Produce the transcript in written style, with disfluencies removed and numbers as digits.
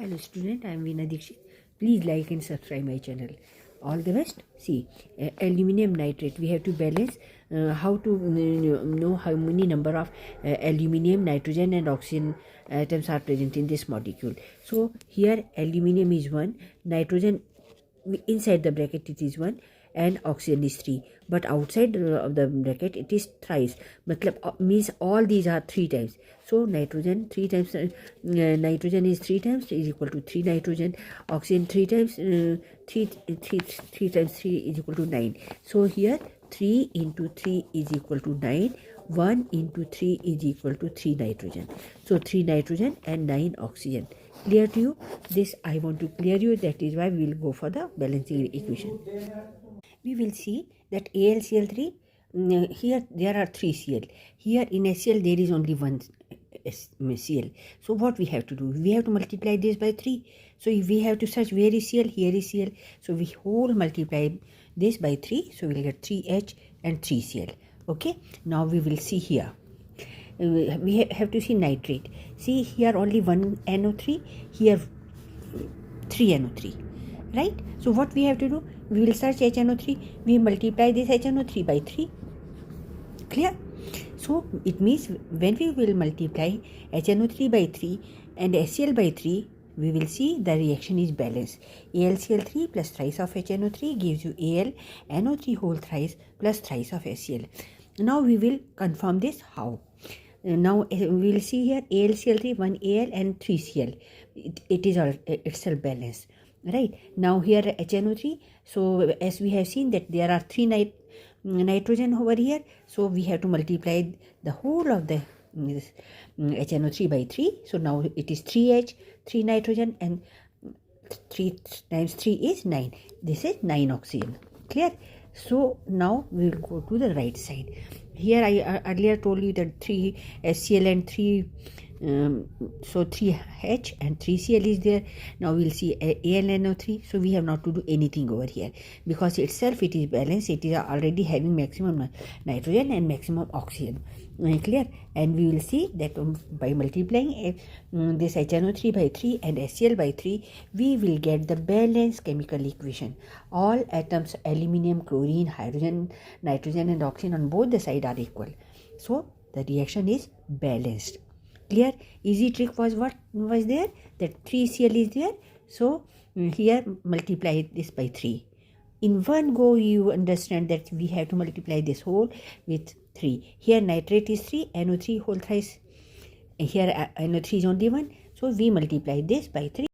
Hello student, I am Veena Dikshit. Please like and subscribe my channel. All the best. See, aluminum nitrate. We have to balance how to know how many number of aluminum, nitrogen and oxygen atoms are present in this molecule. So here aluminum is 1, nitrogen inside the bracket it is 1 and oxygen is 3, but outside of the bracket it is thrice. Matlab means all these are 3 times. So nitrogen 3 times nitrogen is 3 times is equal to 3 nitrogen. Oxygen 3 times 3 times 3 is equal to 9. So here 3 into 3 is equal to 9. 1 into 3 is equal to 3 nitrogen. So 3 nitrogen and 9 oxygen. Clear to you? This I want to clear you. That is why we will go for the balancing equation. We will see that AlCl3, here there are 3 Cl. Here in HCl there is only 1 Cl. So what we have to do? We have to multiply this by 3. So if we have to search where is Cl, here is Cl. So we whole multiply this by 3. So we will get 3H and 3 Cl. Okay. Now we will see here. We have to see nitrate. See here only 1 NO3, here 3 NO3, right? So what we have to do? We will search HNO3. We multiply this HNO3 by 3. Clear? So it means when we will multiply HNO3 by 3 and HCl by 3, we will see the reaction is balanced. AlCl3 plus thrice of HNO3 gives you AlNO3 whole thrice plus thrice of HCl. Now we will confirm this how. Now we will see here AlCl3 1 Al and 3 Cl. It is all itself balanced, right? Now here HNO3. So as we have seen that there are 3 nitrogen over here. So we have to multiply the whole of the HNO3 by 3. So now it is 3H, 3 nitrogen and 3 times 3 is 9. This is 9 oxygen. Clear? So now we will go to the right side. Here I earlier told you that 3 HCl and 3 so 3H and 3 Cl is there. Now we'll see AlNO3. So we have not to do anything over here because itself it is balanced. It is already having maximum nitrogen and maximum oxygen. Clear? And we will see that by multiplying this HNO3 by 3 and HCl by 3, we will get the balanced chemical equation. All atoms, aluminum, chlorine, hydrogen, nitrogen and oxygen on both the sides are equal. So the reaction is balanced. Clear? Easy trick was what was there? That 3 Cl is there. So here multiply this by 3. In one go you understand that we have to multiply this whole with 3. Here nitrate is 3, NO3 whole thrice. Here NO3 is only 1. So we multiply this by 3.